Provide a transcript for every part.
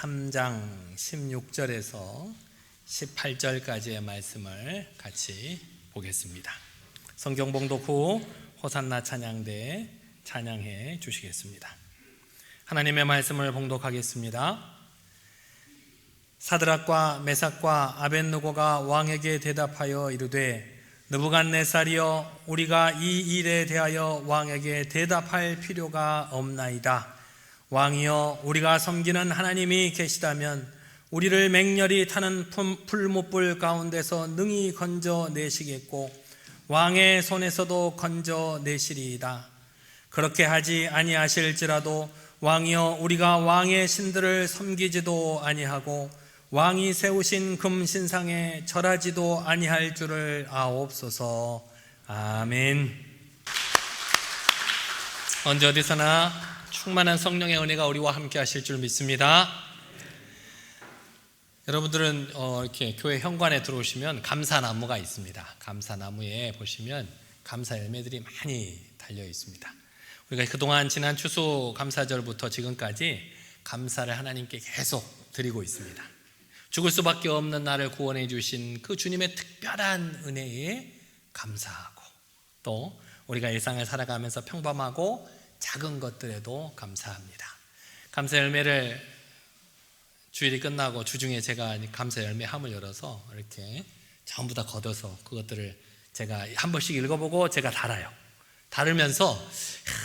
3장 16절에서 18절까지의 말씀을 같이 보겠습니다. 성경 봉독 후 호산나 찬양대 찬양해 주시겠습니다. 하나님의 말씀을 봉독하겠습니다. 사드락과 메삭과 아벳느고가 왕에게 대답하여 이르되 느부갓네살이여, 우리가 이 일에 대하여 왕에게 대답할 필요가 없나이다. 왕이여, 우리가 섬기는 하나님이 계시다면 우리를 맹렬히 타는 풀무불 가운데서 능히 건져내시겠고 왕의 손에서도 건져내시리이다. 그렇게 하지 아니하실지라도 왕이여, 우리가 왕의 신들을 섬기지도 아니하고 왕이 세우신 금신상에 절하지도 아니할 줄을 아옵소서. 아멘. 언제 어디서나 충만한 성령의 은혜가 우리와 함께 하실 줄 믿습니다. 여러분들은 이렇게 교회 현관에 들어오시면 감사나무가 있습니다. 감사나무에 보시면 감사 열매들이 많이 달려 있습니다. 우리가 그동안 지난 추수 감사절부터 지금까지 감사를 하나님께 계속 드리고 있습니다. 죽을 수밖에 없는 나를 구원해 주신 그 주님의 특별한 은혜에 감사하고, 또 우리가 일상을 살아가면서 평범하고 작은 것들에도 감사합니다. 감사 열매를 주일이 끝나고 주중에 제가 감사 열매 함을 열어서 이렇게 전부 다 걷어서 그것들을 제가 한 번씩 읽어보고 제가 달아요. 달으면서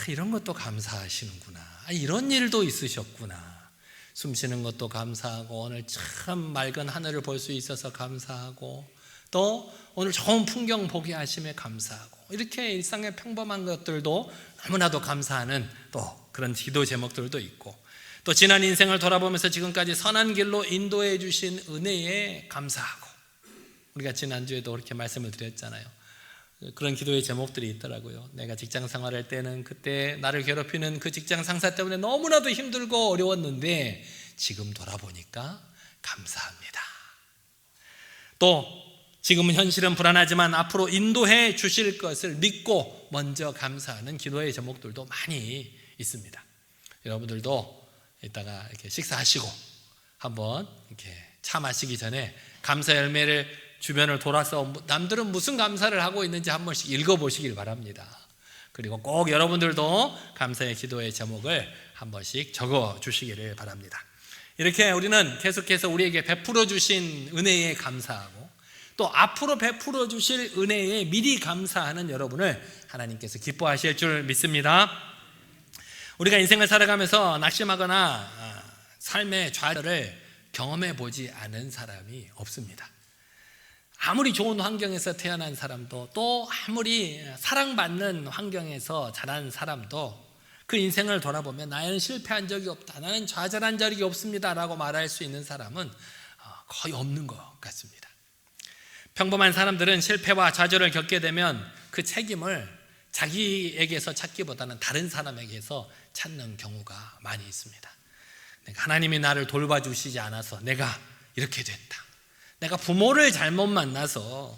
이런 것도 감사하시는구나, 이런 일도 있으셨구나, 숨 쉬는 것도 감사하고, 오늘 참 맑은 하늘을 볼 수 있어서 감사하고, 또 오늘 좋은 풍경 보게 하심에 감사하고, 이렇게 일상의 평범한 것들도 너무나도 감사하는 또 그런 기도 제목들도 있고, 또 지난 인생을 돌아보면서 지금까지 선한 길로 인도해 주신 은혜에 감사하고, 우리가 지난주에도 그렇게 말씀을 드렸잖아요. 그런 기도의 제목들이 있더라고요. 내가 직장 생활할 때는 그때 나를 괴롭히는 그 직장 상사 때문에 너무나도 힘들고 어려웠는데 지금 돌아보니까 감사합니다. 또 지금은 현실은 불안하지만 앞으로 인도해 주실 것을 믿고 먼저 감사하는 기도의 제목들도 많이 있습니다. 여러분들도 이따가 이렇게 식사하시고 한번 이렇게 차 마시기 전에 감사 열매를 주변을 돌아서 남들은 무슨 감사를 하고 있는지 한 번씩 읽어보시길 바랍니다. 그리고 꼭 여러분들도 감사의 기도의 제목을 한 번씩 적어주시기를 바랍니다. 이렇게 우리는 계속해서 우리에게 베풀어 주신 은혜에 감사하고, 또 앞으로 베풀어 주실 은혜에 미리 감사하는 여러분을 하나님께서 기뻐하실 줄 믿습니다. 우리가 인생을 살아가면서 낙심하거나 삶의 좌절을 경험해 보지 않은 사람이 없습니다. 아무리 좋은 환경에서 태어난 사람도, 또 아무리 사랑받는 환경에서 자란 사람도 그 인생을 돌아보면 나는 실패한 적이 없다, 나는 좌절한 적이 없습니다 라고 말할 수 있는 사람은 거의 없는 것 같습니다. 평범한 사람들은 실패와 좌절을 겪게 되면 그 책임을 자기에게서 찾기보다는 다른 사람에게서 찾는 경우가 많이 있습니다. 하나님이 나를 돌봐주시지 않아서 내가 이렇게 됐다, 내가 부모를 잘못 만나서,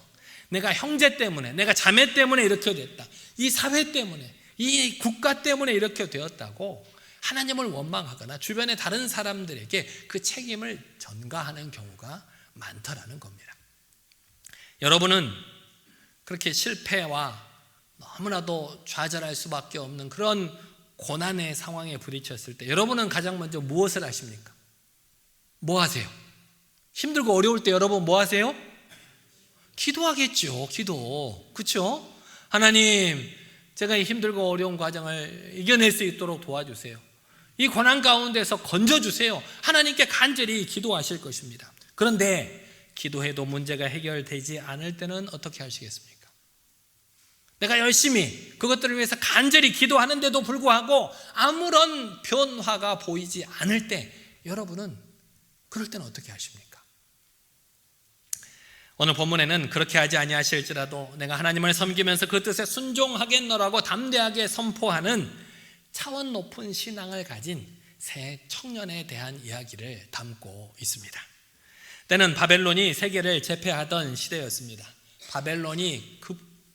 내가 형제 때문에, 내가 자매 때문에 이렇게 됐다, 이 사회 때문에, 이 국가 때문에 이렇게 되었다고 하나님을 원망하거나 주변의 다른 사람들에게 그 책임을 전가하는 경우가 많더라는 겁니다. 여러분은 그렇게 실패와 너무나도 좌절할 수밖에 없는 그런 고난의 상황에 부딪혔을 때 여러분은 가장 먼저 무엇을 하십니까? 뭐 하세요? 힘들고 어려울 때 여러분 뭐 하세요? 기도하겠죠. 기도. 그렇죠? 하나님, 제가 이 힘들고 어려운 과정을 이겨낼 수 있도록 도와주세요. 이 고난 가운데서 건져주세요. 하나님께 간절히 기도하실 것입니다. 그런데 기도해도 문제가 해결되지 않을 때는 어떻게 하시겠습니까? 내가 열심히 그것들을 위해서 간절히 기도하는데도 불구하고 아무런 변화가 보이지 않을 때 여러분은 그럴 때는 어떻게 하십니까? 오늘 본문에는 그렇게 하지 아니하실지라도 내가 하나님을 섬기면서 그 뜻에 순종하겠노라고 담대하게 선포하는 차원 높은 신앙을 가진 세 청년에 대한 이야기를 담고 있습니다. 때는 바벨론이 세계를 제패하던 시대였습니다. 바벨론이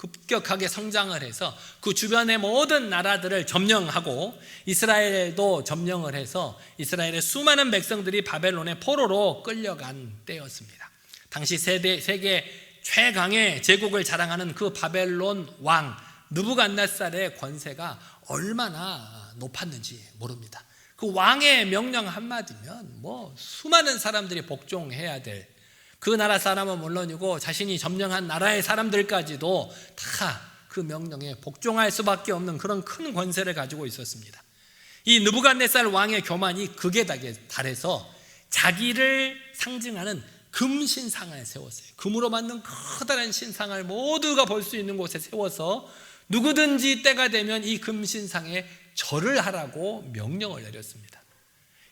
급격하게 성장을 해서 그 주변의 모든 나라들을 점령하고 이스라엘도 점령을 해서 이스라엘의 수많은 백성들이 바벨론의 포로로 끌려간 때였습니다. 당시 세계 최강의 제국을 자랑하는 그 바벨론 왕 느부갓네살의 권세가 얼마나 높았는지 모릅니다. 그 왕의 명령 한마디면 수많은 사람들이 복종해야 될, 그 나라 사람은 물론이고 자신이 점령한 나라의 사람들까지도 다 그 명령에 복종할 수밖에 없는 그런 큰 권세를 가지고 있었습니다. 이 느부갓네살 왕의 교만이 극에 달해서 자기를 상징하는 금신상을 세웠어요. 금으로 만든 커다란 신상을 모두가 볼 수 있는 곳에 세워서 누구든지 때가 되면 이 금신상에 절을 하라고 명령을 내렸습니다.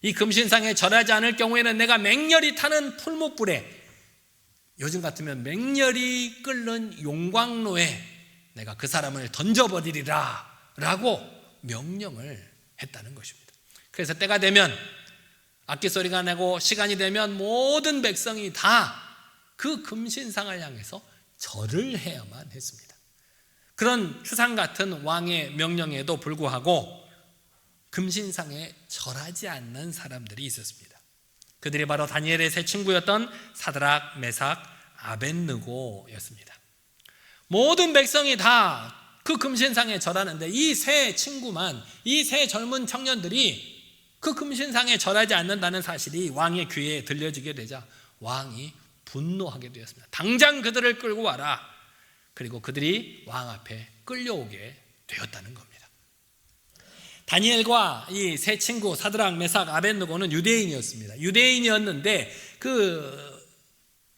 이 금신상에 절하지 않을 경우에는 내가 맹렬히 타는 풀무불에, 요즘 같으면 맹렬히 끓는 용광로에 내가 그 사람을 던져버리리라 라고 명령을 했다는 것입니다. 그래서 때가 되면, 악기 소리가 나고 시간이 되면 모든 백성이 다 그 금신상을 향해서 절을 해야만 했습니다. 그런 추상 같은 왕의 명령에도 불구하고 금신상에 절하지 않는 사람들이 있었습니다. 그들이 바로 다니엘의 세 친구였던 사드락, 메삭, 아벳느고였습니다. 모든 백성이 다 그 금신상에 절하는데 이 세 친구만, 이 세 젊은 청년들이 그 금신상에 절하지 않는다는 사실이 왕의 귀에 들려지게 되자 왕이 분노하게 되었습니다. 당장 그들을 끌고 와라. 그리고 그들이 왕 앞에 끌려오게 되었다는 겁니다. 다니엘과 이 세 친구 사드락, 메삭, 아벳느고는 유대인이었습니다. 유대인이었는데 그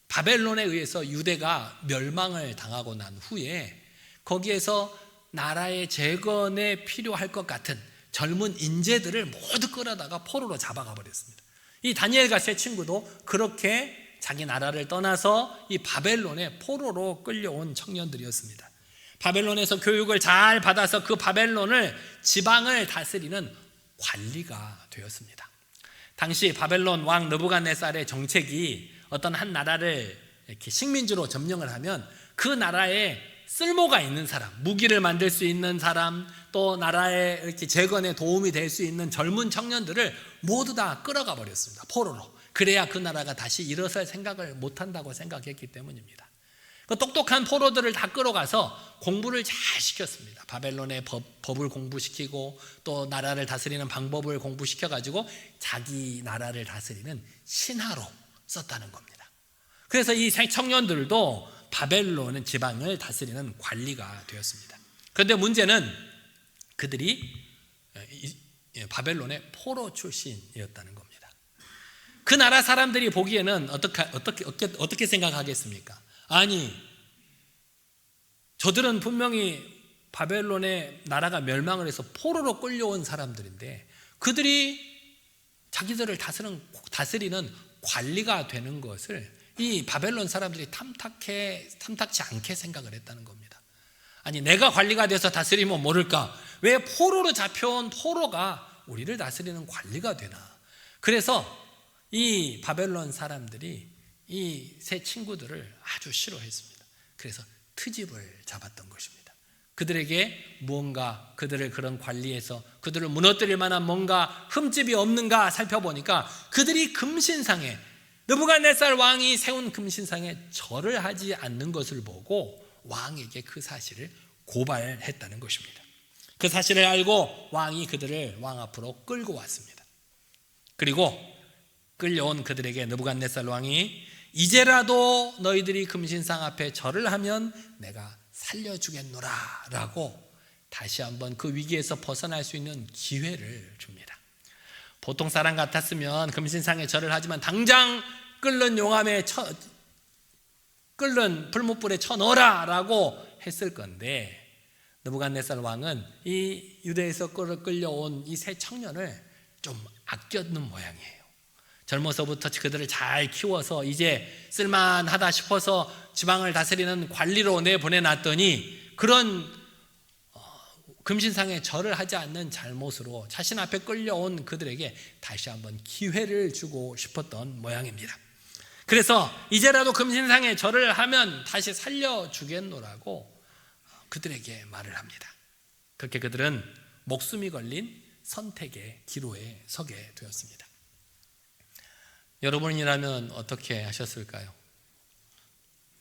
바벨론에 의해서 유대가 멸망을 당하고 난 후에 거기에서 나라의 재건에 필요할 것 같은 젊은 인재들을 모두 끌어다가 포로로 잡아가 버렸습니다. 이 다니엘과 세 친구도 그렇게 자기 나라를 떠나서 이 바벨론의 포로로 끌려온 청년들이었습니다. 바벨론에서 교육을 잘 받아서 그 바벨론을, 지방을 다스리는 관리가 되었습니다. 당시 바벨론 왕 느부갓네살의 정책이 어떤 한 나라를 이렇게 식민지로 점령을 하면 그 나라에 쓸모가 있는 사람, 무기를 만들 수 있는 사람, 또 나라의 이렇게 재건에 도움이 될 수 있는 젊은 청년들을 모두 다 끌어가 버렸습니다. 포로로. 그래야 그 나라가 다시 일어설 생각을 못한다고 생각했기 때문입니다. 그 똑똑한 포로들을 다 끌어가서 공부를 잘 시켰습니다. 바벨론의 법을 공부시키고 또 나라를 다스리는 방법을 공부시켜가지고 자기 나라를 다스리는 신하로 썼다는 겁니다. 그래서 이 청년들도 바벨론 지방을 다스리는 관리가 되었습니다. 그런데 문제는 그들이 바벨론의 포로 출신이었다는 겁니다. 그 나라 사람들이 보기에는 어떻게 생각하겠습니까? 아니, 저들은 분명히 바벨론의 나라가 멸망을 해서 포로로 끌려온 사람들인데 그들이 자기들을 다스리는 관리가 되는 것을 이 바벨론 사람들이 탐탁치 않게 생각을 했다는 겁니다. 아니, 내가 관리가 돼서 다스리면 모를까? 왜 포로로 잡혀온 포로가 우리를 다스리는 관리가 되나? 그래서 이 바벨론 사람들이 이 세 친구들을 아주 싫어했습니다. 그래서 트집을 잡았던 것입니다. 그들에게 무언가, 그들을 그런 관리해서 그들을 무너뜨릴 만한 뭔가 흠집이 없는가 살펴보니까 그들이 금신상에, 느부갓네살 왕이 세운 금신상에 절을 하지 않는 것을 보고 왕에게 그 사실을 고발했다는 것입니다. 그 사실을 알고 왕이 그들을 왕 앞으로 끌고 왔습니다. 그리고 끌려온 그들에게 느부갓네살 왕이 이제라도 너희들이 금신상 앞에 절을 하면 내가 살려주겠노라 라고 다시 한번 그 위기에서 벗어날 수 있는 기회를 줍니다. 보통 사람 같았으면 금신상에 절을 하지만 당장 끓는 용암에 끓는 풀무불에 쳐넣어라 라고 했을 건데 느부갓네살 왕은 이 유대에서 끌려온 이 세 청년을 좀 아꼈는 모양이에요. 젊어서부터 그들을 잘 키워서 이제 쓸만하다 싶어서 지방을 다스리는 관리로 내보내놨더니 그런 금신상에 절을 하지 않는 잘못으로 자신 앞에 끌려온 그들에게 다시 한번 기회를 주고 싶었던 모양입니다. 그래서 이제라도 금신상에 절을 하면 다시 살려주겠노라고 그들에게 말을 합니다. 그렇게 그들은 목숨이 걸린 선택의 기로에 서게 되었습니다. 여러분이라면 어떻게 하셨을까요?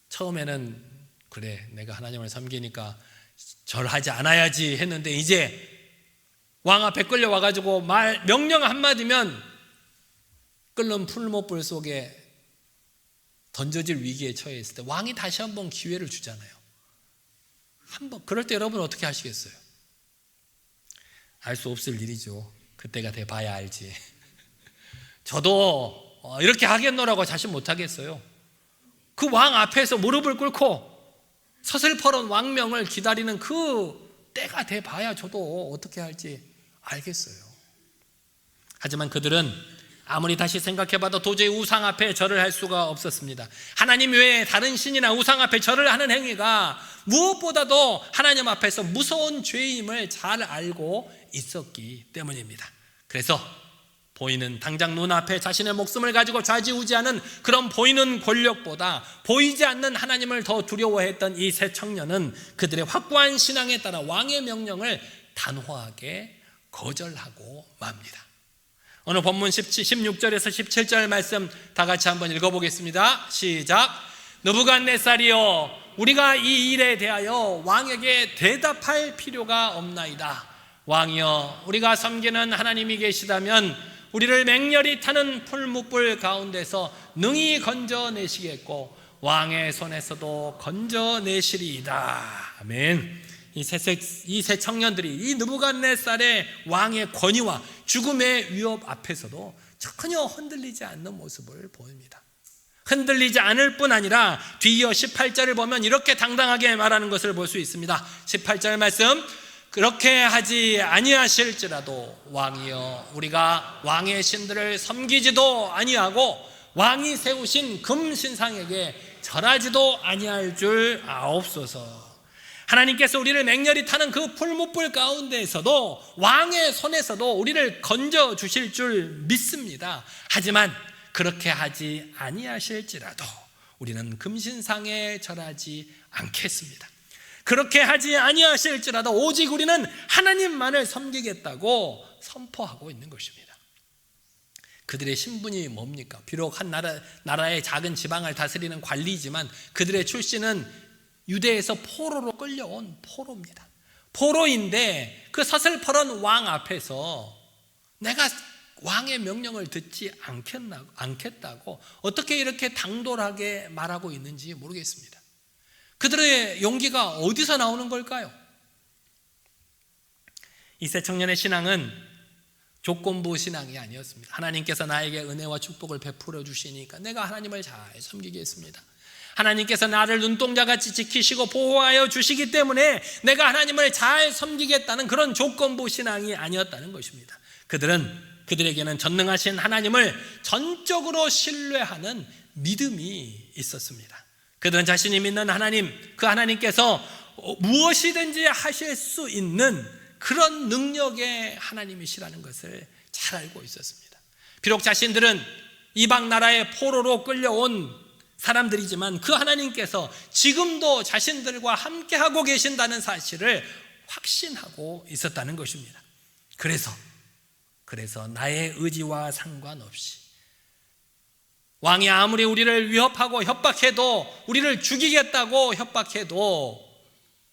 처음에는 그래, 내가 하나님을 섬기니까 절하지 않아야지 했는데 이제 왕 앞에 끌려와가지고 명령 한마디면 끓는 풀못불 속에 던져질 위기에 처해 있을 때 왕이 다시 한번 기회를 주잖아요. 그럴 때 여러분 어떻게 하시겠어요? 알 수 없을 일이죠. 그때가 돼 봐야 알지. 저도 이렇게 하겠노라고 자신 못하겠어요. 그 왕 앞에서 무릎을 꿇고 서슬퍼런 왕명을 기다리는 그 때가 돼 봐야 저도 어떻게 할지 알겠어요. 하지만 그들은 아무리 다시 생각해봐도 도저히 우상 앞에 절을 할 수가 없었습니다. 하나님 외에 다른 신이나 우상 앞에 절을 하는 행위가 무엇보다도 하나님 앞에서 무서운 죄임을 잘 알고 있었기 때문입니다. 그래서 보이는 당장 눈앞에 자신의 목숨을 가지고 좌지우지하는 그런 보이는 권력보다 보이지 않는 하나님을 더 두려워했던 이 세 청년은 그들의 확고한 신앙에 따라 왕의 명령을 단호하게 거절하고 맙니다. 오늘 본문 16절에서 17절 말씀 다 같이 한번 읽어보겠습니다. 시작. 느부갓네살이여, 우리가 이 일에 대하여 왕에게 대답할 필요가 없나이다. 왕이여, 우리가 섬기는 하나님이 계시다면 우리를 맹렬히 타는 풀무불 가운데서 능히 건져내시겠고 왕의 손에서도 건져내시리이다. 아멘. 이 세 청년들이 이 느부갓네살의 왕의 권위와 죽음의 위협 앞에서도 전혀 흔들리지 않는 모습을 보입니다. 흔들리지 않을 뿐 아니라 뒤이어 18절을 보면 이렇게 당당하게 말하는 것을 볼 수 있습니다. 18절 말씀, 그렇게 하지 아니하실지라도 왕이여, 우리가 왕의 신들을 섬기지도 아니하고 왕이 세우신 금신상에게 절하지도 아니할 줄 아옵소서. 하나님께서 우리를 맹렬히 타는 그 풀무불 가운데에서도 왕의 손에서도 우리를 건져 주실 줄 믿습니다. 하지만 그렇게 하지 아니하실지라도 우리는 금신상에 절하지 않겠습니다. 그렇게 하지 아니하실지라도 오직 우리는 하나님만을 섬기겠다고 선포하고 있는 것입니다. 그들의 신분이 뭡니까? 비록 한 나라의 작은 지방을 다스리는 관리지만 그들의 출신은 유대에서 포로로 끌려온 포로입니다. 포로인데 그 서슬퍼런 왕 앞에서 내가 왕의 명령을 듣지 않겠다고 어떻게 이렇게 당돌하게 말하고 있는지 모르겠습니다. 그들의 용기가 어디서 나오는 걸까요? 이 세 청년의 신앙은 조건부 신앙이 아니었습니다. 하나님께서 나에게 은혜와 축복을 베풀어 주시니까 내가 하나님을 잘 섬기겠습니다. 하나님께서 나를 눈동자같이 지키시고 보호하여 주시기 때문에 내가 하나님을 잘 섬기겠다는 그런 조건부 신앙이 아니었다는 것입니다. 그들에게는 전능하신 하나님을 전적으로 신뢰하는 믿음이 있었습니다. 그들은 자신이 믿는 하나님, 그 하나님께서 무엇이든지 하실 수 있는 그런 능력의 하나님이시라는 것을 잘 알고 있었습니다. 비록 자신들은 이방 나라의 포로로 끌려온 사람들이지만 그 하나님께서 지금도 자신들과 함께하고 계신다는 사실을 확신하고 있었다는 것입니다. 그래서 나의 의지와 상관없이 왕이 아무리 우리를 위협하고 협박해도, 우리를 죽이겠다고 협박해도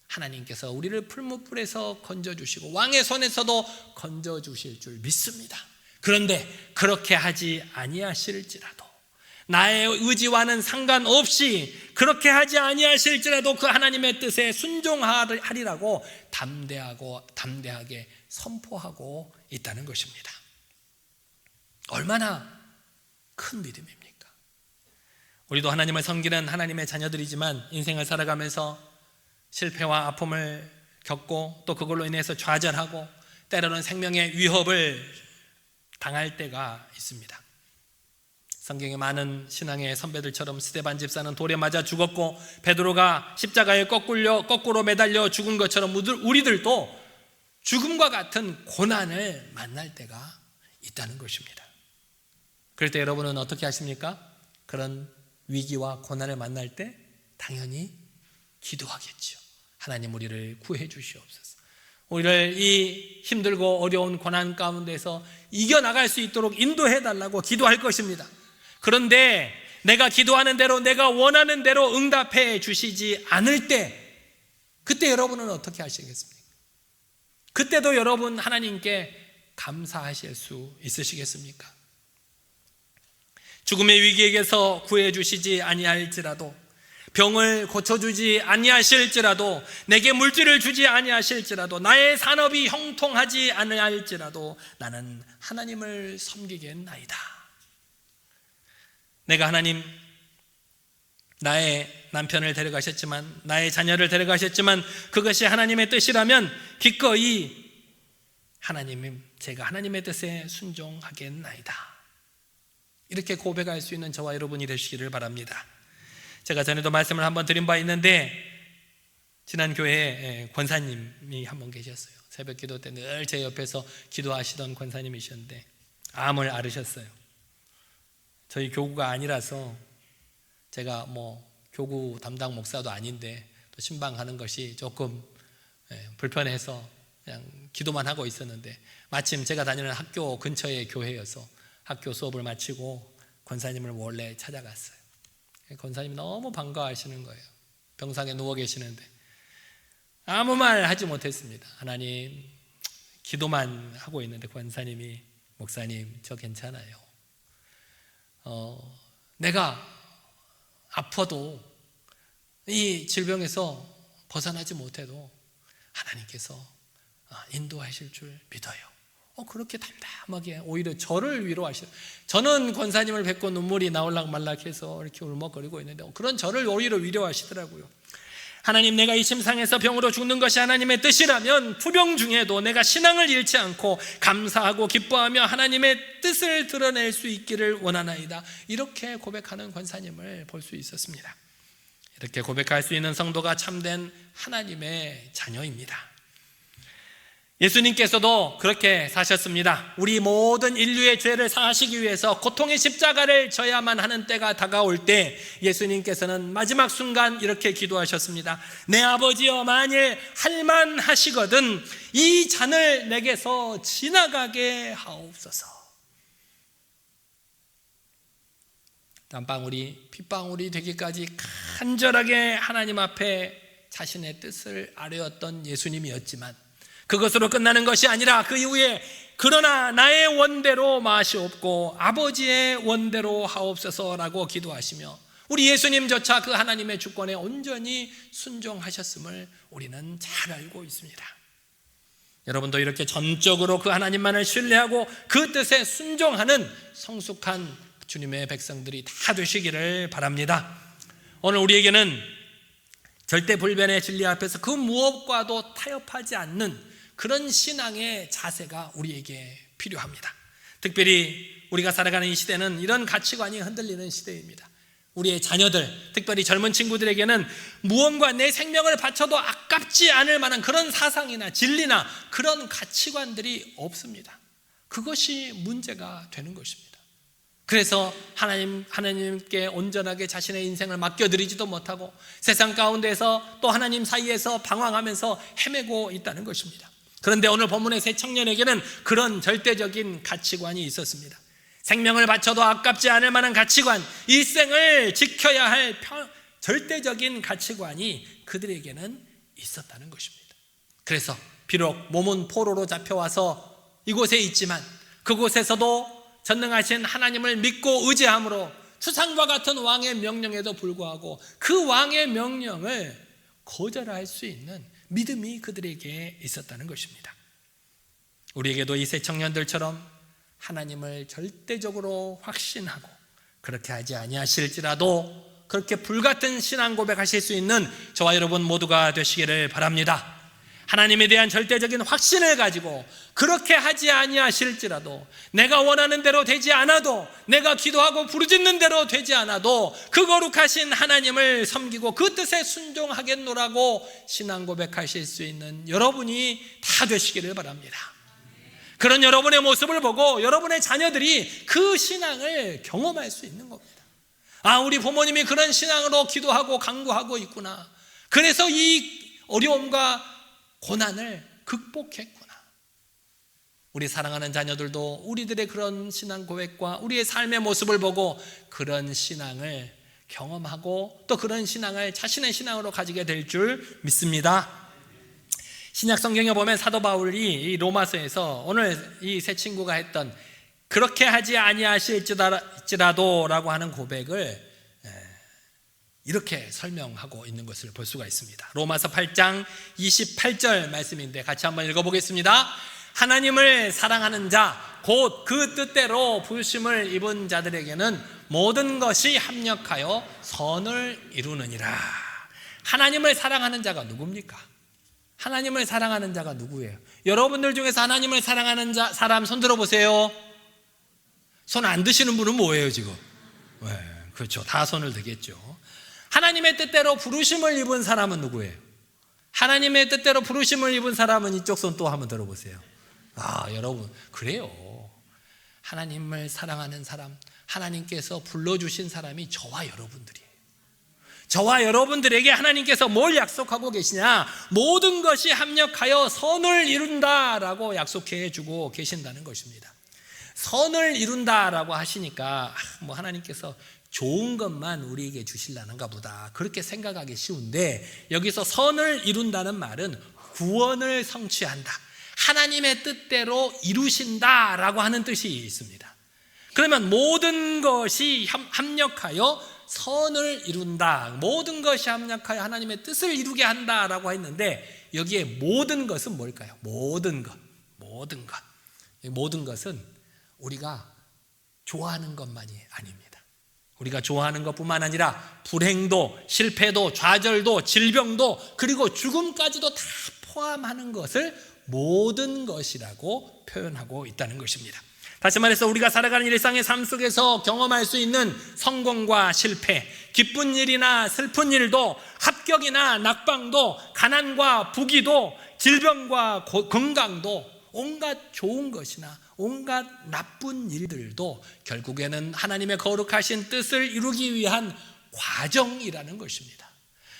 하나님께서 우리를 풀무불에서 건져주시고 왕의 손에서도 건져주실 줄 믿습니다. 그런데 그렇게 하지 아니하실지라도, 나의 의지와는 상관없이 그렇게 하지 아니하실지라도 그 하나님의 뜻에 순종하리라고 담대하게 선포하고 있다는 것입니다. 얼마나 큰 믿음입니까? 우리도 하나님을 섬기는 하나님의 자녀들이지만 인생을 살아가면서 실패와 아픔을 겪고 또 그걸로 인해서 좌절하고 때로는 생명의 위협을 당할 때가 있습니다. 성경에 많은 신앙의 선배들처럼 스데반 집사는 돌에 맞아 죽었고 베드로가 십자가에 거꾸로 매달려 죽은 것처럼 우리들도 죽음과 같은 고난을 만날 때가 있다는 것입니다. 그럴 때 여러분은 어떻게 하십니까? 그런 위기와 고난을 만날 때 당연히 기도하겠죠. 하나님 우리를 구해 주시옵소서. 우리를 이 힘들고 어려운 고난 가운데서 이겨나갈 수 있도록 인도해 달라고 기도할 것입니다. 그런데 내가 기도하는 대로, 내가 원하는 대로 응답해 주시지 않을 때, 그때 여러분은 어떻게 하시겠습니까? 그때도 여러분 하나님께 감사하실 수 있으시겠습니까? 죽음의 위기에서 구해 주시지 아니할지라도, 병을 고쳐주지 아니하실지라도, 내게 물질을 주지 아니하실지라도, 나의 산업이 형통하지 아니할지라도 나는 하나님을 섬기겠나이다. 내가 하나님, 나의 남편을 데려가셨지만, 나의 자녀를 데려가셨지만 그것이 하나님의 뜻이라면 기꺼이 하나님, 제가 하나님의 뜻에 순종하겠나이다. 이렇게 고백할 수 있는 저와 여러분이 되시기를 바랍니다. 제가 전에도 말씀을 한번 드린 바 있는데, 지난 교회에 권사님이 한 분 계셨어요. 새벽 기도 때 늘 제 옆에서 기도하시던 권사님이셨는데 암을 앓으셨어요. 저희 교구가 아니라서, 제가 교구 담당 목사도 아닌데 또 신방하는 것이 조금 불편해서 그냥 기도만 하고 있었는데, 마침 제가 다니는 학교 근처의 교회여서 학교 수업을 마치고 권사님을 몰래 찾아갔어요. 권사님이 너무 반가워하시는 거예요. 병상에 누워 계시는데 아무 말 하지 못했습니다. 하나님, 기도만 하고 있는데 권사님이, 목사님 저 괜찮아요. 내가 아파도, 이 질병에서 벗어나지 못해도 하나님께서 인도하실 줄 믿어요. 그렇게 담담하게 오히려 저를 위로하셔요. 저는 권사님을 뵙고 눈물이 나올락 말락해서 이렇게 울먹거리고 있는데 그런 저를 오히려 위로하시더라고요. 하나님, 내가 이 심상에서 병으로 죽는 것이 하나님의 뜻이라면 부병 중에도 내가 신앙을 잃지 않고 감사하고 기뻐하며 하나님의 뜻을 드러낼 수 있기를 원하나이다. 이렇게 고백하는 권사님을 볼 수 있었습니다. 이렇게 고백할 수 있는 성도가 참된 하나님의 자녀입니다. 예수님께서도 그렇게 사셨습니다. 우리 모든 인류의 죄를 사하시기 위해서 고통의 십자가를 져야만 하는 때가 다가올 때 예수님께서는 마지막 순간 이렇게 기도하셨습니다. 내 아버지여, 만일 할만하시거든 이 잔을 내게서 지나가게 하옵소서. 땀방울이 핏방울이 되기까지 간절하게 하나님 앞에 자신의 뜻을 아뢰었던 예수님이었지만, 그것으로 끝나는 것이 아니라 그 이후에 그러나 나의 원대로 마시옵고 아버지의 원대로 하옵소서라고 기도하시며, 우리 예수님조차 그 하나님의 주권에 온전히 순종하셨음을 우리는 잘 알고 있습니다. 여러분도 이렇게 전적으로 그 하나님만을 신뢰하고 그 뜻에 순종하는 성숙한 주님의 백성들이 다 되시기를 바랍니다. 오늘 우리에게는 절대불변의 진리 앞에서 그 무엇과도 타협하지 않는 그런 신앙의 자세가 우리에게 필요합니다. 특별히 우리가 살아가는 이 시대는 이런 가치관이 흔들리는 시대입니다. 우리의 자녀들, 특별히 젊은 친구들에게는 무언가 내 생명을 바쳐도 아깝지 않을 만한 그런 사상이나 진리나 그런 가치관들이 없습니다. 그것이 문제가 되는 것입니다. 그래서 하나님께 온전하게 자신의 인생을 맡겨드리지도 못하고 세상 가운데서 또 하나님 사이에서 방황하면서 헤매고 있다는 것입니다. 그런데 오늘 본문의 세 청년에게는 그런 절대적인 가치관이 있었습니다. 생명을 바쳐도 아깝지 않을 만한 가치관, 일생을 지켜야 할 절대적인 가치관이 그들에게는 있었다는 것입니다. 그래서 비록 몸은 포로로 잡혀와서 이곳에 있지만 그곳에서도 전능하신 하나님을 믿고 의지함으로 추상과 같은 왕의 명령에도 불구하고 그 왕의 명령을 거절할 수 있는 믿음이 그들에게 있었다는 것입니다. 우리에게도 이 세 청년들처럼 하나님을 절대적으로 확신하고 그렇게 하지 아니하실지라도 그렇게 불같은 신앙 고백하실 수 있는 저와 여러분 모두가 되시기를 바랍니다. 하나님에 대한 절대적인 확신을 가지고 그렇게 하지 아니하실지라도, 내가 원하는 대로 되지 않아도, 내가 기도하고 부르짖는 대로 되지 않아도 그 거룩하신 하나님을 섬기고 그 뜻에 순종하겠노라고 신앙 고백하실 수 있는 여러분이 다 되시기를 바랍니다. 그런 여러분의 모습을 보고 여러분의 자녀들이 그 신앙을 경험할 수 있는 겁니다. 우리 부모님이 그런 신앙으로 기도하고 간구하고 있구나. 그래서 이 어려움과 고난을 극복했구나. 우리 사랑하는 자녀들도 우리들의 그런 신앙 고백과 우리의 삶의 모습을 보고 그런 신앙을 경험하고 또 그런 신앙을 자신의 신앙으로 가지게 될 줄 믿습니다. 신약 성경에 보면 사도 바울이 이 로마서에서 오늘 이 세 친구가 했던 그렇게 하지 아니하실지라도 라고 하는 고백을 이렇게 설명하고 있는 것을 볼 수가 있습니다. 로마서 8장 28절 말씀인데 같이 한번 읽어보겠습니다. 하나님을 사랑하는 자 곧 그 뜻대로 부르심을 입은 자들에게는 모든 것이 합력하여 선을 이루느니라. 하나님을 사랑하는 자가 누굽니까? 하나님을 사랑하는 자가 누구예요? 여러분들 중에서 하나님을 사랑하는 사람 손 들어보세요. 손 안 드시는 분은 뭐예요 지금? 그렇죠, 다 손을 들겠죠. 하나님의 뜻대로 부르심을 입은 사람은 누구예요? 하나님의 뜻대로 부르심을 입은 사람은 이쪽 손 또 한번 들어보세요. 여러분 그래요. 하나님을 사랑하는 사람, 하나님께서 불러주신 사람이 저와 여러분들이에요. 저와 여러분들에게 하나님께서 뭘 약속하고 계시냐? 모든 것이 합력하여 선을 이룬다라고 약속해 주고 계신다는 것입니다. 선을 이룬다라고 하시니까 하나님께서 좋은 것만 우리에게 주실라는가 보다 그렇게 생각하기 쉬운데, 여기서 선을 이룬다는 말은 구원을 성취한다, 하나님의 뜻대로 이루신다라고 하는 뜻이 있습니다. 그러면 모든 것이 합력하여 선을 이룬다, 모든 것이 합력하여 하나님의 뜻을 이루게 한다라고 했는데, 여기에 모든 것은 뭘까요? 모든 것은 우리가 좋아하는 것만이 아닙니다. 우리가 좋아하는 것뿐만 아니라 불행도, 실패도, 좌절도, 질병도, 그리고 죽음까지도 다 포함하는 것을 모든 것이라고 표현하고 있다는 것입니다. 다시 말해서 우리가 살아가는 일상의 삶 속에서 경험할 수 있는 성공과 실패, 기쁜 일이나 슬픈 일도, 합격이나 낙방도, 가난과 부귀도, 질병과 건강도, 온갖 좋은 것이나 온갖 나쁜 일들도 결국에는 하나님의 거룩하신 뜻을 이루기 위한 과정이라는 것입니다.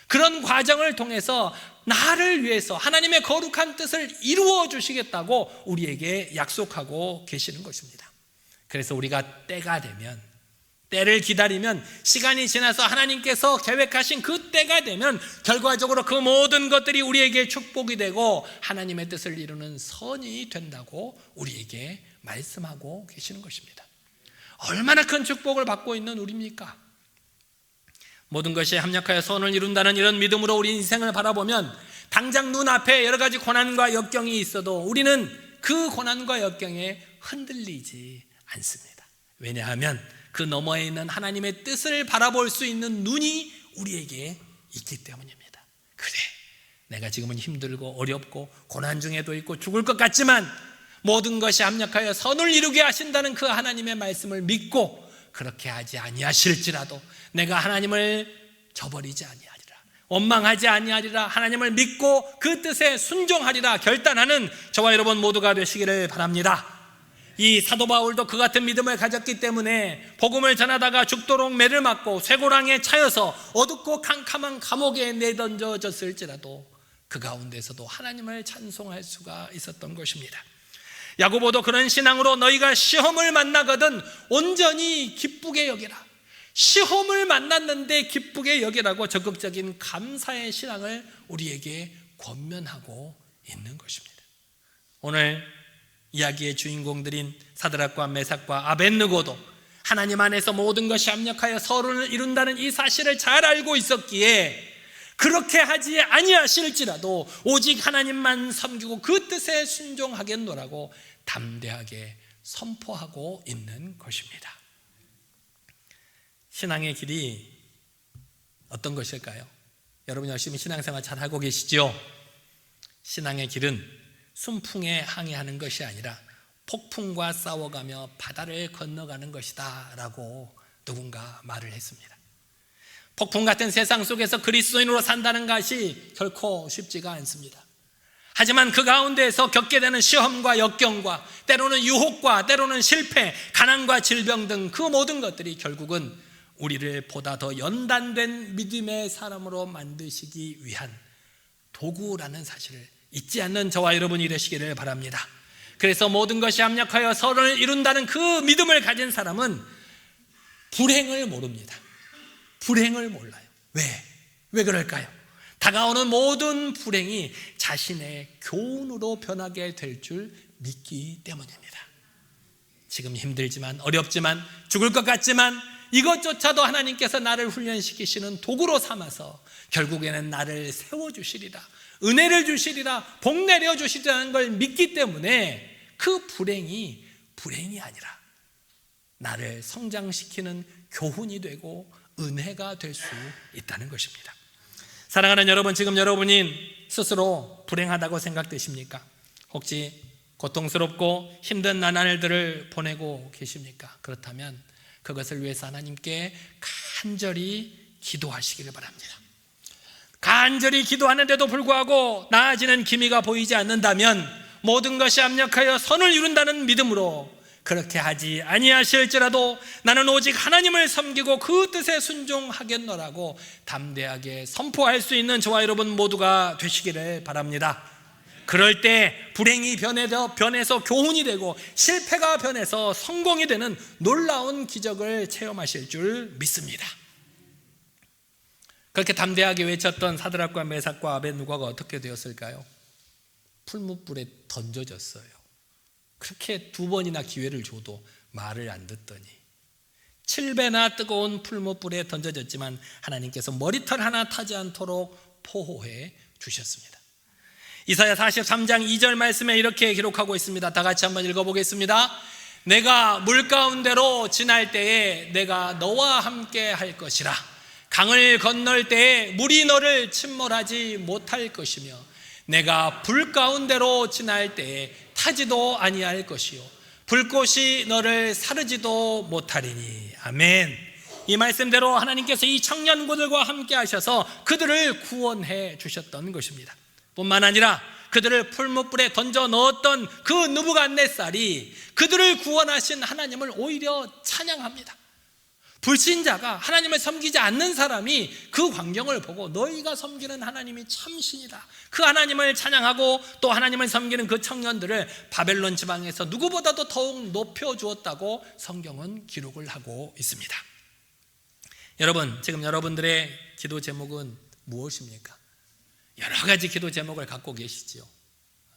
그런 과정을 통해서 나를 위해서 하나님의 거룩한 뜻을 이루어 주시겠다고 우리에게 약속하고 계시는 것입니다. 그래서 우리가 때가 되면, 때를 기다리면, 시간이 지나서 하나님께서 계획하신 그 때가 되면 결과적으로 그 모든 것들이 우리에게 축복이 되고 하나님의 뜻을 이루는 선이 된다고 우리에게 말씀하고 계시는 것입니다. 얼마나 큰 축복을 받고 있는 우리입니까? 모든 것이 합력하여 선을 이룬다는 이런 믿음으로 우리 인생을 바라보면 당장 눈앞에 여러 가지 고난과 역경이 있어도 우리는 그 고난과 역경에 흔들리지 않습니다. 왜냐하면 그 너머에 있는 하나님의 뜻을 바라볼 수 있는 눈이 우리에게 있기 때문입니다. 그래, 내가 지금은 힘들고 어렵고 고난 중에도 있고 죽을 것 같지만 모든 것이 합력하여 선을 이루게 하신다는 그 하나님의 말씀을 믿고, 그렇게 하지 아니하실지라도 내가 하나님을 저버리지 아니하리라, 원망하지 아니하리라, 하나님을 믿고 그 뜻에 순종하리라 결단하는 저와 여러분 모두가 되시기를 바랍니다. 이 사도 바울도 그 같은 믿음을 가졌기 때문에 복음을 전하다가 죽도록 매를 맞고 쇠고랑에 차여서 어둡고 캄캄한 감옥에 내던져졌을지라도 그 가운데서도 하나님을 찬송할 수가 있었던 것입니다. 야고보도 그런 신앙으로 너희가 시험을 만나거든 온전히 기쁘게 여기라, 시험을 만났는데 기쁘게 여기라고 적극적인 감사의 신앙을 우리에게 권면하고 있는 것입니다. 오늘 이야기의 주인공들인 사드락과 메삭과 아벳느고도 하나님 안에서 모든 것이 합력하여 선을 이룬다는 이 사실을 잘 알고 있었기에 그렇게 하지 아니하실지라도 오직 하나님만 섬기고 그 뜻에 순종하겠노라고 담대하게 선포하고 있는 것입니다. 신앙의 길이 어떤 것일까요? 여러분 열심히 신앙생활 잘 하고 계시죠? 신앙의 길은 순풍에 항해하는 것이 아니라 폭풍과 싸워가며 바다를 건너가는 것이다 라고 누군가 말을 했습니다. 폭풍 같은 세상 속에서 그리스도인으로 산다는 것이 결코 쉽지가 않습니다. 하지만 그 가운데에서 겪게 되는 시험과 역경과 때로는 유혹과 때로는 실패, 가난과 질병 등 그 모든 것들이 결국은 우리를 보다 더 연단된 믿음의 사람으로 만드시기 위한 도구라는 사실을 잊지 않는 저와 여러분이 되시기를 바랍니다. 그래서 모든 것이 합력하여 선을 이룬다는 그 믿음을 가진 사람은 불행을 모릅니다. 불행을 몰라요. 왜 그럴까요? 다가오는 모든 불행이 자신의 교훈으로 변하게 될 줄 믿기 때문입니다. 지금 힘들지만, 어렵지만, 죽을 것 같지만 이것조차도 하나님께서 나를 훈련시키시는 도구로 삼아서 결국에는 나를 세워주시리라, 은혜를 주시리라, 복 내려주시리라는 걸 믿기 때문에 그 불행이 아니라 나를 성장시키는 교훈이 되고 은혜가 될 수 있다는 것입니다. 사랑하는 여러분, 지금 여러분이 스스로 불행하다고 생각되십니까? 혹시 고통스럽고 힘든 나날들을 보내고 계십니까? 그렇다면 그것을 위해서 하나님께 간절히 기도하시기를 바랍니다. 간절히 기도하는데도 불구하고 나아지는 기미가 보이지 않는다면 모든 것이 합력하여 선을 이룬다는 믿음으로 그렇게 하지 아니하실지라도 나는 오직 하나님을 섬기고 그 뜻에 순종하겠노라고 담대하게 선포할 수 있는 저와 여러분 모두가 되시기를 바랍니다. 그럴 때 불행이 변해서 교훈이 되고 실패가 변해서 성공이 되는 놀라운 기적을 체험하실 줄 믿습니다. 그렇게 담대하게 외쳤던 사드락과 메삭과 아벳느고가 어떻게 되었을까요? 풀무불에 던져졌어요. 그렇게 2번이나 기회를 줘도 말을 안 듣더니 7배나 뜨거운 풀무불에 던져졌지만 하나님께서 머리털 하나 타지 않도록 포호해 주셨습니다. 이사야 43장 2절 말씀에 이렇게 기록하고 있습니다. 다 같이 한번 읽어보겠습니다. 내가 물 가운데로 지날 때에 내가 너와 함께 할 것이라. 강을 건널 때에 물이 너를 침몰하지 못할 것이며 내가 불 가운데로 지날 때에 타지도 아니할 것이요 불꽃이 너를 사르지도 못하리니. 아멘. 이 말씀대로 하나님께서 이 청년들과 함께 하셔서 그들을 구원해 주셨던 것입니다. 뿐만 아니라 그들을 풀무불에 던져 넣었던 그 느부갓네살이 그들을 구원하신 하나님을 오히려 찬양합니다. 불신자가 하나님을 섬기지 않는 사람이 그 광경을 보고 너희가 섬기는 하나님이 참신이다, 그 하나님을 찬양하고 또 하나님을 섬기는 그 청년들을 바벨론 지방에서 누구보다도 더욱 높여주었다고 성경은 기록을 하고 있습니다. 여러분, 지금 여러분들의 기도 제목은 무엇입니까? 여러 가지 기도 제목을 갖고 계시지요.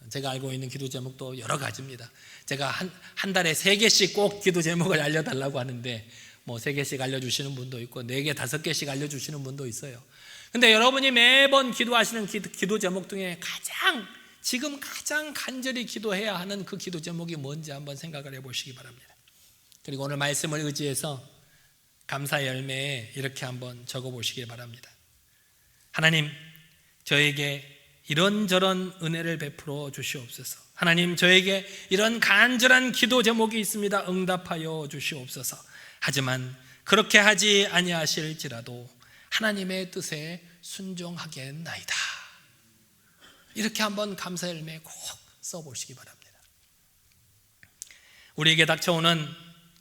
제가 알고 있는 기도 제목도 여러 가지입니다. 제가 한 달에 3개씩 꼭 기도 제목을 알려달라고 하는데 3개씩 알려주시는 분도 있고 4개, 5개씩 알려주시는 분도 있어요. 근데 여러분이 매번 기도하시는 기도 제목 중에 지금 가장 간절히 기도해야 하는 그 기도 제목이 뭔지 한번 생각을 해보시기 바랍니다. 그리고 오늘 말씀을 의지해서 감사 열매에 이렇게 한번 적어보시기 바랍니다. 하나님, 저에게 이런저런 은혜를 베풀어 주시옵소서. 하나님, 저에게 이런 간절한 기도 제목이 있습니다. 응답하여 주시옵소서. 하지만 그렇게 하지 아니하실지라도 하나님의 뜻에 순종하겠나이다. 이렇게 한번 감사 열매 꼭 써보시기 바랍니다. 우리에게 닥쳐오는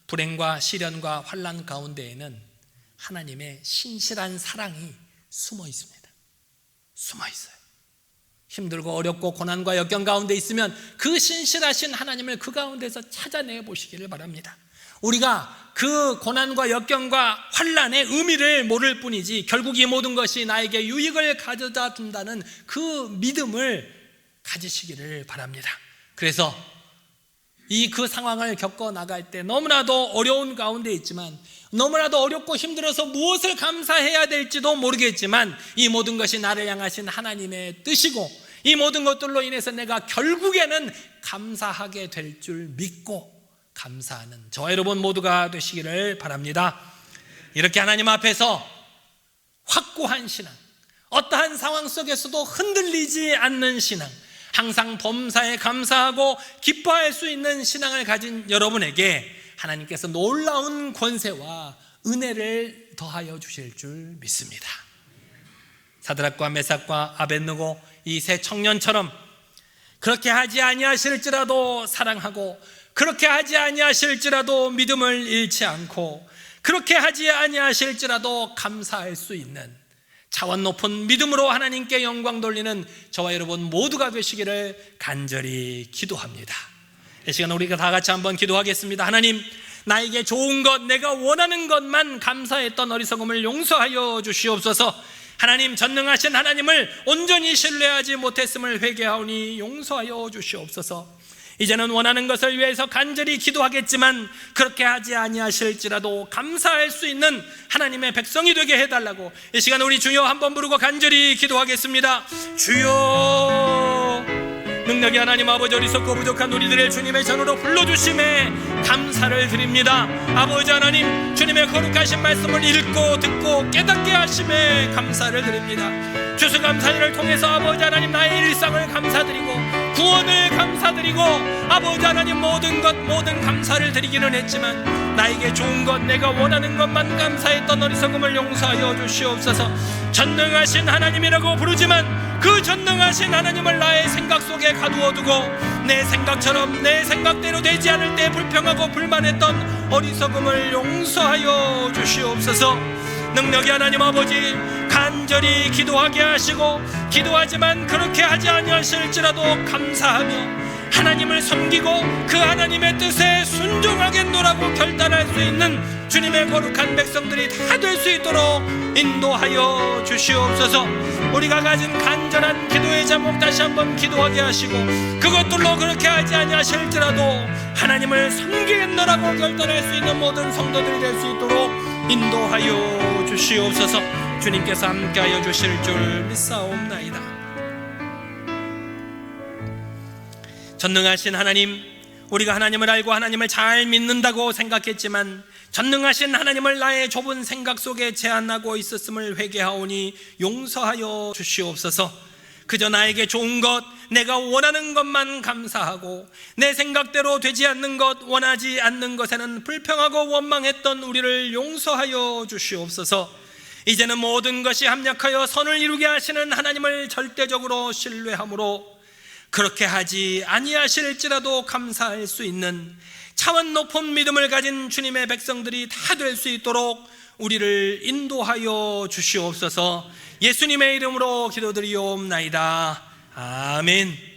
불행과 시련과 환난 가운데에는 하나님의 신실한 사랑이 숨어 있습니다. 숨어 있어요. 힘들고 어렵고 고난과 역경 가운데 있으면 그 신실하신 하나님을 그 가운데서 찾아내 보시기를 바랍니다. 우리가 그 고난과 역경과 환난의 의미를 모를 뿐이지 결국 이 모든 것이 나에게 유익을 가져다 준다는 그 믿음을 가지시기를 바랍니다. 그래서 그 상황을 겪어 나갈 때 너무나도 어려운 가운데 있지만, 너무나도 어렵고 힘들어서 무엇을 감사해야 될지도 모르겠지만 이 모든 것이 나를 향하신 하나님의 뜻이고 이 모든 것들로 인해서 내가 결국에는 감사하게 될 줄 믿고 감사하는 저와 여러분 모두가 되시기를 바랍니다. 이렇게 하나님 앞에서 확고한 신앙, 어떠한 상황 속에서도 흔들리지 않는 신앙, 항상 범사에 감사하고 기뻐할 수 있는 신앙을 가진 여러분에게 하나님께서 놀라운 권세와 은혜를 더하여 주실 줄 믿습니다. 사드락과 메삭과 아벳느고 이 세 청년처럼 그렇게 하지 아니하실지라도 사랑하고, 그렇게 하지 아니하실지라도 믿음을 잃지 않고, 그렇게 하지 아니하실지라도 감사할 수 있는 차원 높은 믿음으로 하나님께 영광 돌리는 저와 여러분 모두가 되시기를 간절히 기도합니다. 이 시간 우리가 다 같이 한번 기도하겠습니다. 하나님, 나에게 좋은 것, 내가 원하는 것만 감사했던 어리석음을 용서하여 주시옵소서. 하나님, 전능하신 하나님을 온전히 신뢰하지 못했음을 회개하오니 용서하여 주시옵소서. 이제는 원하는 것을 위해서 간절히 기도하겠지만 그렇게 하지 아니하실지라도 감사할 수 있는 하나님의 백성이 되게 해달라고 이 시간 우리 주여 한번 부르고 간절히 기도하겠습니다. 주여, 능력이 하나님 아버지, 어리석고 부족한 우리들의 주님의 전으로 불러주심에 감사를 드립니다. 아버지 하나님, 주님의 거룩하신 말씀을 읽고 듣고 깨닫게 하심에 감사를 드립니다. 추수감사일을 통해서 아버지 하나님, 나의 일상을 감사드리고 구원을 감사드리고 아버지 하나님, 모든 것 모든 감사를 드리기는 했지만 나에게 좋은 것, 내가 원하는 것만 감사했던 어리석음을 용서하여 주시옵소서. 전능하신 하나님이라고 부르지만 그 전능하신 하나님을 나의 생각 속에 가두어두고 내 생각처럼 내 생각대로 되지 않을 때 불평하고 불만했던 어리석음을 용서하여 주시옵소서. 능력이 하나님 아버지, 간절히 기도하게 하시고 기도하지만 그렇게 하지 아니하실지라도 감사하며 하나님을 섬기고 그 하나님의 뜻에 순종하겠노라고 결단할 수 있는 주님의 거룩한 백성들이 다 될 수 있도록 인도하여 주시옵소서. 우리가 가진 간절한 기도의 제목 다시 한번 기도하게 하시고 그것들로 그렇게 하지 아니하실지라도 하나님을 섬기겠노라고 결단할 수 있는 모든 성도들이 될 수 있도록 인도하여 주시옵소서. 주님께서 함께하여 주실 줄 믿사옵나이다. 전능하신 하나님, 우리가 하나님을 알고 하나님을 잘 믿는다고 생각했지만 전능하신 하나님을 나의 좁은 생각 속에 제한하고 있었음을 회개하오니 용서하여 주시옵소서. 그저 나에게 좋은 것, 내가 원하는 것만 감사하고 내 생각대로 되지 않는 것, 원하지 않는 것에는 불평하고 원망했던 우리를 용서하여 주시옵소서. 이제는 모든 것이 합력하여 선을 이루게 하시는 하나님을 절대적으로 신뢰함으로 그렇게 하지 아니하실지라도 감사할 수 있는 차원 높은 믿음을 가진 주님의 백성들이 다 될 수 있도록 우리를 인도하여 주시옵소서. 예수님의 이름으로 기도드리옵나이다. 아멘.